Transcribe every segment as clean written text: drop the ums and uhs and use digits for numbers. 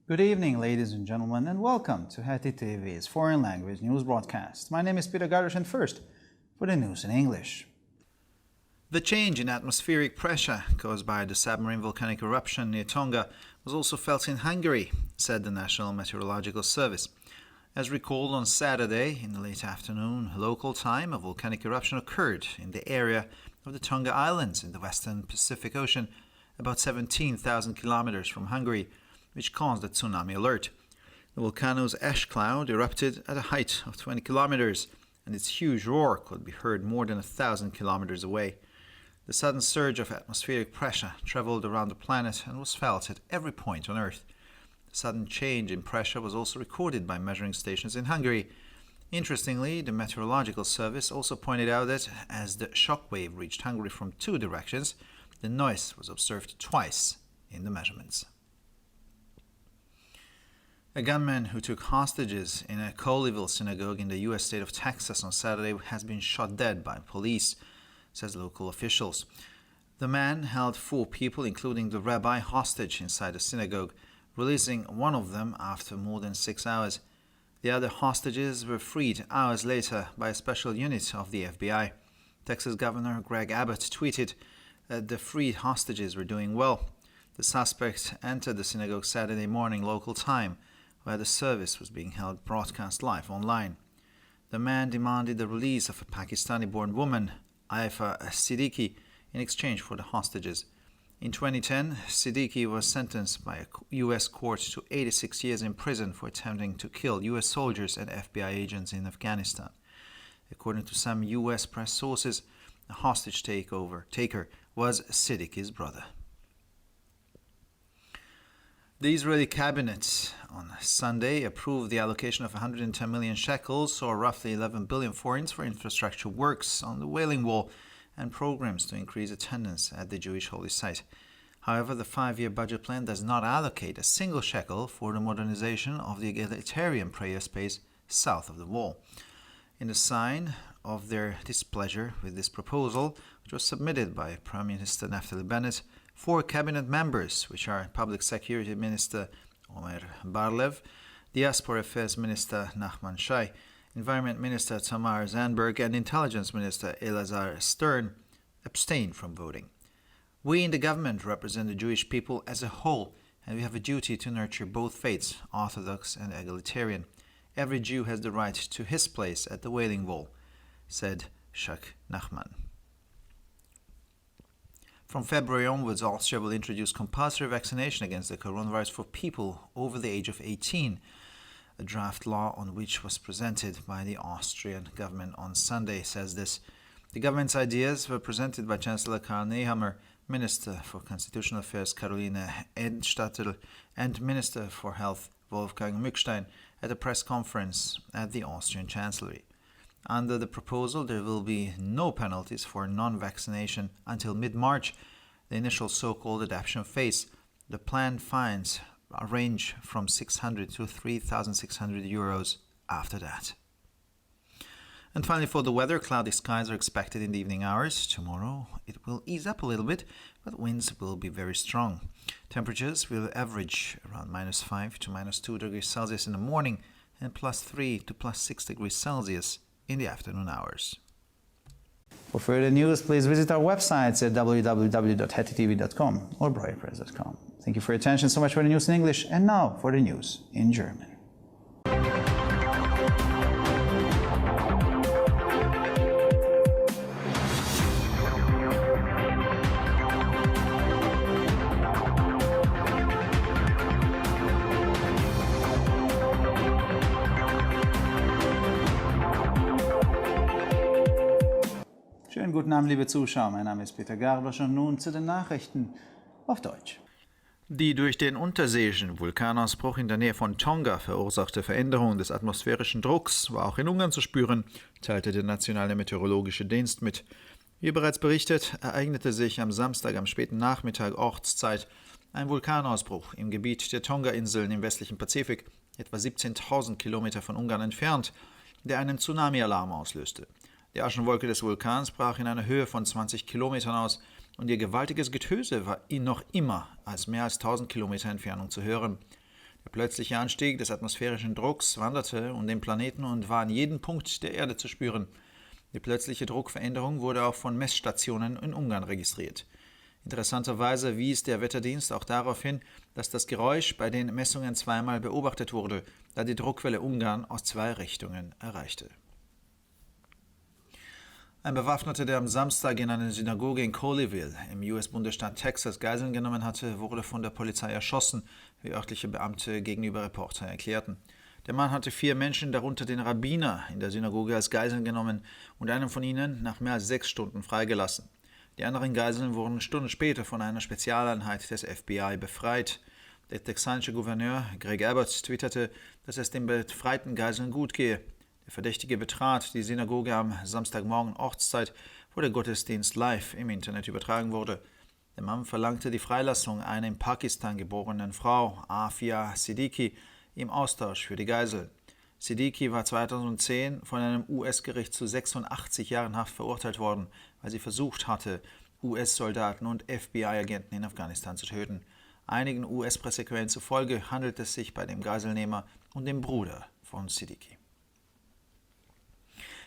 Good evening, ladies and gentlemen, and welcome to Heti TV's foreign language news broadcast. My name is Peter Gardosh, and first, for the news in English. The change in atmospheric pressure caused by the submarine volcanic eruption near Tonga was also felt in Hungary, said the National Meteorological Service. As recalled on Saturday, in the late afternoon local time, a volcanic eruption occurred in the area of the Tonga Islands in the western Pacific Ocean, about 17,000 kilometers from Hungary, which caused a tsunami alert. The volcano's ash cloud erupted at a height of 20 kilometers, and its huge roar could be heard more than 1,000 kilometers away. The sudden surge of atmospheric pressure traveled around the planet and was felt at every point on Earth. The sudden change in pressure was also recorded by measuring stations in Hungary. Interestingly, the Meteorological Service also pointed out that as the shockwave reached Hungary from two directions, the noise was observed twice in the measurements. A gunman who took hostages in a Colleyville synagogue in the U.S. state of Texas on Saturday has been shot dead by police, says local officials. The man held 4 people, including the rabbi, hostage inside the synagogue, releasing one of them after more than 6 hours. The other hostages were freed hours later by a special unit of the FBI. Texas Governor Greg Abbott tweeted that the freed hostages were doing well. The suspect entered the synagogue Saturday morning local time, where the service was being held broadcast live online. The man demanded the release of a Pakistani-born woman, Aifa Siddiqui, in exchange for the hostages. In 2010, Siddiqui was sentenced by a U.S. court to 86 years in prison for attempting to kill U.S. soldiers and FBI agents in Afghanistan. According to some U.S. press sources, the hostage taker was Siddiqui's brother. The Israeli cabinet on Sunday approved the allocation of 110 million shekels, or roughly 11 billion forints, for infrastructure works on the Wailing Wall and programs to increase attendance at the Jewish holy site. However, the 5-year budget plan does not allocate a single shekel for the modernization of the egalitarian prayer space south of the wall. In a sign of their displeasure with this proposal, which was submitted by Prime Minister Naftali Bennett, 4 cabinet members, which are Public Security Minister Omer Barlev, Diaspora Affairs Minister Nachman Shai, Environment Minister Tamar Zandberg, and Intelligence Minister Elazar Stern, abstained from voting. We in the government represent the Jewish people as a whole, and we have a duty to nurture both faiths, Orthodox and egalitarian. Every Jew has the right to his place at the Wailing Wall, said Shak Nachman. From February onwards, Austria will introduce compulsory vaccination against the coronavirus for people over the age of 18. A draft law on which was presented by the Austrian government on Sunday says this. The government's ideas were presented by Chancellor Karl Nehammer, Minister for Constitutional Affairs Caroline Edstadler, and Minister for Health Wolfgang Mückstein at a press conference at the Austrian Chancellery. Under the proposal, there will be no penalties for non-vaccination until mid-March, the initial so-called adaptation phase. The planned fines range from 600 to 3,600 euros after that. And finally, for the weather, cloudy skies are expected in the evening hours. Tomorrow, it will ease up a little bit, but winds will be very strong. Temperatures will average around -5 to -2 degrees Celsius in the morning and +3 to +6 degrees Celsius in the afternoon hours. For further news, please visit our websites at www.hetitv.com or broadpress.com. Thank you for your attention. So much for the news in English, and now for the news in German. Schönen guten Abend, liebe Zuschauer. Mein Name ist Peter Gardosch und nun zu den Nachrichten auf Deutsch. Die durch den unterseeischen Vulkanausbruch in der Nähe von Tonga verursachte Veränderung des atmosphärischen Drucks war auch in Ungarn zu spüren, teilte der Nationale Meteorologische Dienst mit. Wie bereits berichtet, ereignete sich am Samstag am späten Nachmittag Ortszeit ein Vulkanausbruch im Gebiet der Tonga-Inseln im westlichen Pazifik, etwa 17.000 Kilometer von Ungarn entfernt, der einen Tsunami-Alarm auslöste. Die Aschenwolke des Vulkans brach in einer Höhe von 20 Kilometern aus und ihr gewaltiges Getöse war noch immer als mehr als 1000 Kilometer Entfernung zu hören. Der plötzliche Anstieg des atmosphärischen Drucks wanderte um den Planeten und war an jedem Punkt der Erde zu spüren. Die plötzliche Druckveränderung wurde auch von Messstationen in Ungarn registriert. Interessanterweise wies der Wetterdienst auch darauf hin, dass das Geräusch bei den Messungen zweimal beobachtet wurde, da die Druckwelle Ungarn aus 2 Richtungen erreichte. Ein Bewaffneter, der am Samstag in einer Synagoge in Colleyville im US-Bundesstaat Texas Geiseln genommen hatte, wurde von der Polizei erschossen, wie örtliche Beamte gegenüber Reportern erklärten. Der Mann hatte 4 Menschen, darunter den Rabbiner, in der Synagoge als Geiseln genommen und einen von ihnen nach mehr als 6 Stunden freigelassen. Die anderen Geiseln wurden Stunden später von einer Spezialeinheit des FBI befreit. Der texanische Gouverneur Greg Abbott twitterte, dass es den befreiten Geiseln gut gehe. Der Verdächtige betrat die Synagoge am Samstagmorgen Ortszeit, wo der Gottesdienst live im Internet übertragen wurde. Der Mann verlangte die Freilassung einer in Pakistan geborenen Frau, Afia Siddiqui, im Austausch für die Geisel. Siddiqui war 2010 von einem US-Gericht zu 86 Jahren Haft verurteilt worden, weil sie versucht hatte, US-Soldaten und FBI-Agenten in Afghanistan zu töten. Einigen US-Pressequellen zufolge handelt es sich bei dem Geiselnehmer um den Bruder von Siddiqui.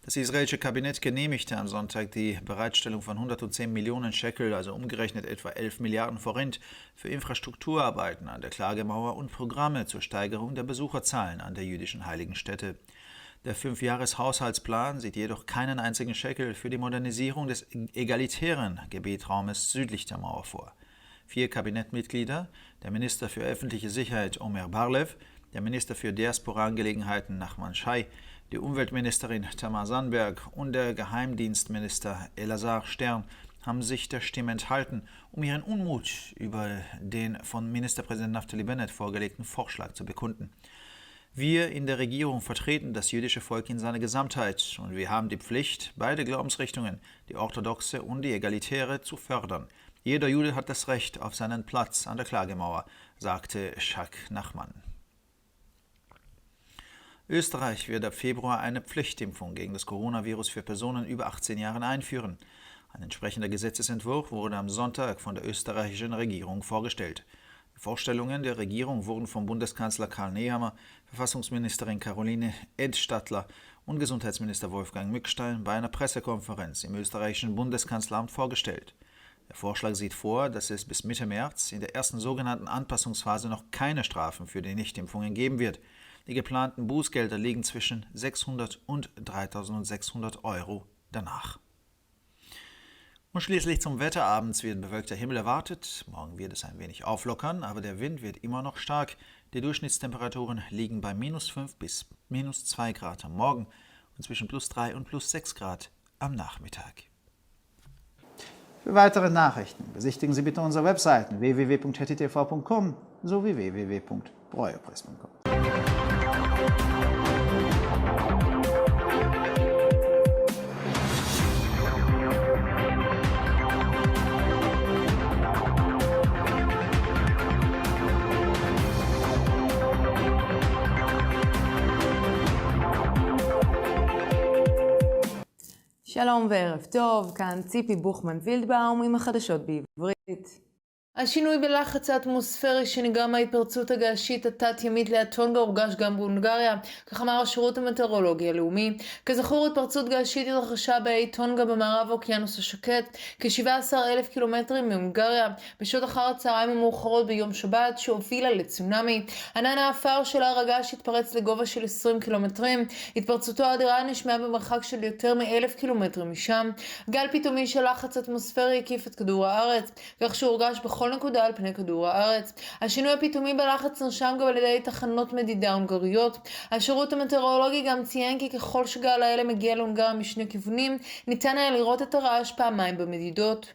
Das israelische Kabinett genehmigte am Sonntag die Bereitstellung von 110 Millionen Shekel, also umgerechnet etwa 11 Milliarden Forint, für Infrastrukturarbeiten an der Klagemauer und Programme zur Steigerung der Besucherzahlen an der jüdischen Heiligenstätte. Der 5-Jahres-Haushaltsplan sieht jedoch keinen einzigen Shekel für die Modernisierung des egalitären Gebietsraumes südlich der Mauer vor. 4 Kabinettmitglieder, der Minister für öffentliche Sicherheit Omer Barlev, der Minister für Diaspora-Angelegenheiten Nachman Shai, die Umweltministerin Tamar Sandberg und der Geheimdienstminister Elazar Stern haben sich der Stimme enthalten, um ihren Unmut über den von Ministerpräsident Naftali Bennett vorgelegten Vorschlag zu bekunden. Wir in der Regierung vertreten das jüdische Volk in seiner Gesamtheit und wir haben die Pflicht, beide Glaubensrichtungen, die orthodoxe und die egalitäre, zu fördern. Jeder Jude hat das Recht auf seinen Platz an der Klagemauer, sagte Shak Nachman. Österreich wird ab Februar eine Pflichtimpfung gegen das Coronavirus für Personen über 18 Jahren einführen. Ein entsprechender Gesetzesentwurf wurde am Sonntag von der österreichischen Regierung vorgestellt. Die Vorstellungen der Regierung wurden vom Bundeskanzler Karl Nehammer, Verfassungsministerin Caroline Edstadler und Gesundheitsminister Wolfgang Mückstein bei einer Pressekonferenz im österreichischen Bundeskanzleramt vorgestellt. Der Vorschlag sieht vor, dass es bis Mitte März in der ersten sogenannten Anpassungsphase noch keine Strafen für die Nichtimpfungen geben wird. Die geplanten Bußgelder liegen zwischen 600 und 3.600 Euro danach. Und schließlich zum Wetter. Abends wird bewölkter Himmel erwartet. Morgen wird es ein wenig auflockern, aber der Wind wird immer noch stark. Die Durchschnittstemperaturen liegen bei -5 bis -2 Grad am Morgen und zwischen +3 und +6 Grad am Nachmittag. Für weitere Nachrichten besichtigen Sie bitte unsere Webseiten www.hettitv.com sowie www.breuerpress.com. שלום וערב טוב, כאן ציפי בוכמן וילדבאום עם החדשות בעברית. השינוי בלחץ האטמוספרי שנגרם מההתפרצות הגעשית התת-ימית ליד טונגה הורגש גם בהונגריה, כך אמר השירות המטאורולוגי הלאומי. כזכור, התפרצות געשית התרחשה באי טונגה במערב האוקיינוס השקט, כ-17,000 קילומטרים מהונגריה, בשעות אחר הצהריים המאוחרות ביום שבת, שהובילה לצונאמי. ענן האפר של הר הגעש התפרץ לגובה של 20 קילומטרים. התפרצותו האדירה נשמעה במרחק של יותר מ-1,000 קילומטרים משם. גל פתאומי של לחץ אטמוספרי הקיף את כדור הארץ, כך שהורגש בכל נקודה על פני כדור הארץ. השינוי הפתאומי בלחץ נרשם גם על ידי תחנות מדידה הונגריות. השירות המטאורולוגי גם ציין כי ככל שגל האלה מגיע להונגריה משני כיוונים, ניתן היה לראות את הרעש פעמיים במדידות.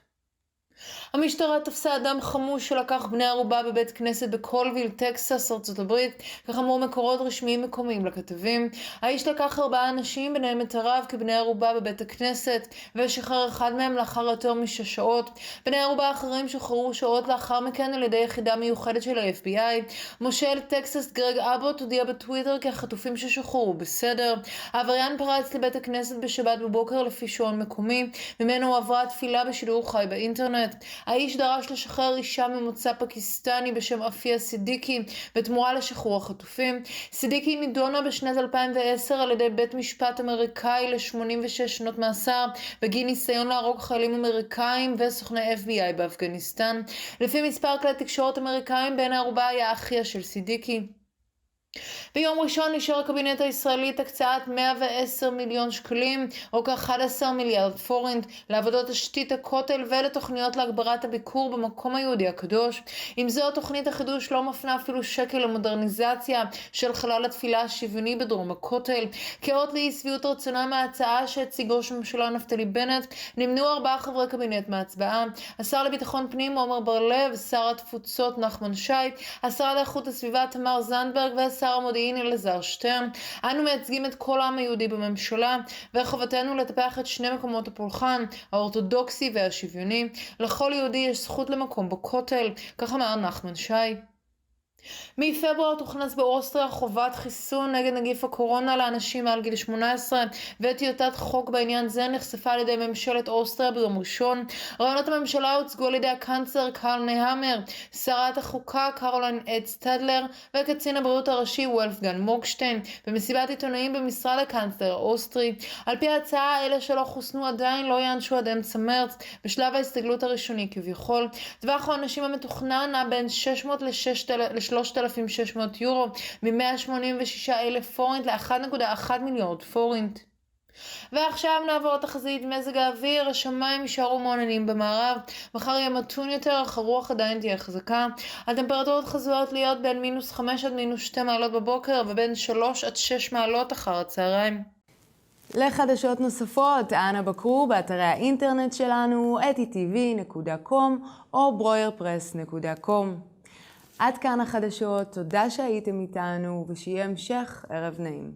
המשטרה תפסה אדם חמוש שלקח בני ערובה בבית כנסת בקולוויל, טקסס, ארצות הברית, כך אמרו מקורות רשמיים מקומיים לכתבים. האיש לקח 4 אנשים, ביניהם את הרב, כבני ערובה בבית הכנסת, ושחרר אחד מהם לאחר יותר מ6 שעות. בני ערובה אחרים שוחררו שעות לאחר מכן על ידי יחידה מיוחדת של ה-FBI. מושל טקסס גרג אבוט הודיע בטוויטר כי החטופים ששוחררו בסדר. העבריין פרץ לבית הכנסת בשבת בבוקר לפי שעון מקומי, ממנו עברה תפילה בשידור חי באינטרנט. בנט. האיש דרש לשחרר אישה ממוצא פקיסטני בשם אפיה סידיקי בתמורה לשחרור החטופים. סידיקי נידונה בשנת 2010 על ידי בית משפט אמריקאי ל-86 שנות מאסר בגין ניסיון להרוג חיילים אמריקאים וסוכני FBI באפגניסטן. לפי מספר כלי תקשורת אמריקאים, בן הערובה היה אחיה של סידיקי. ביום ראשון אישר הקבינט הישראלי את הקצאת 110 מיליון שקלים, או כ-11 מיליארד פורינט, לעבודות תשתית הכותל ולתוכניות להגברת הביקור במקום היהודי הקדוש. עם זאת, תוכנית החידוש לא מפנה אפילו שקל למודרניזציה של חלל התפילה השוויוני בדרום הכותל. כאות לאי שביעות רצונם מההצעה שהציג ראש הממשלה נפתלי בנט, נמנעו 4 חברי קבינט מההצבעה: השר לביטחון פנים עמר בר לב, שר התפוצות נחמן שי, השרה לאיכות הסביבה תמר זנדברג ושר המודיעין אלעזר שטרן. אנו מייצגים את כל העם היהודי בממשלה, וחובתנו לטפח את שני מקומות הפולחן, האורתודוקסי והשוויוני. לכל יהודי יש זכות למקום בכותל, כך אמר נחמן שי. מפברואר תוכנס באוסטריה חובת חיסון נגד נגיף הקורונה לאנשים מעל גיל 18, וטיוטת חוק בעניין זה נחשפה על ידי ממשלת אוסטריה ביום ראשון. רעיונות הממשלה הוצגו על ידי הקנצלר קרל נהמר, שרת החוקה קרוליין אדסטדלר וקצין הבריאות הראשי וולפגנג מוקשטיין במסיבת עיתונאים במשרד הקנצלר האוסטרי. על פי ההצעה, אלה שלא חוסנו עדיין לא יענשו עד אמצע מרץ, בשלב ההסתגלות הראשוני כביכול. טווח העונשים המתוכנן נע בין 600 ל-3,600 יורו, מ-186,000 פורינט ל-1.1 מיליארד פורינט. ועכשיו נעבור לתחזית מזג האוויר. השמיים יישארו מעוננים במערב, מחר יהיה מתון יותר, אך הרוח עדיין תהיה חזקה. הטמפרטורות חזויות להיות בין -5 עד -2 מעלות בבוקר ובין 3 עד 6 מעלות אחר הצהריים. לחדשות נוספות, אנא בקרו באתרי האינטרנט שלנו, etitv.com או broyerpress.com. עד כאן החדשות, תודה שהייתם איתנו ושיהיה המשך ערב נעים.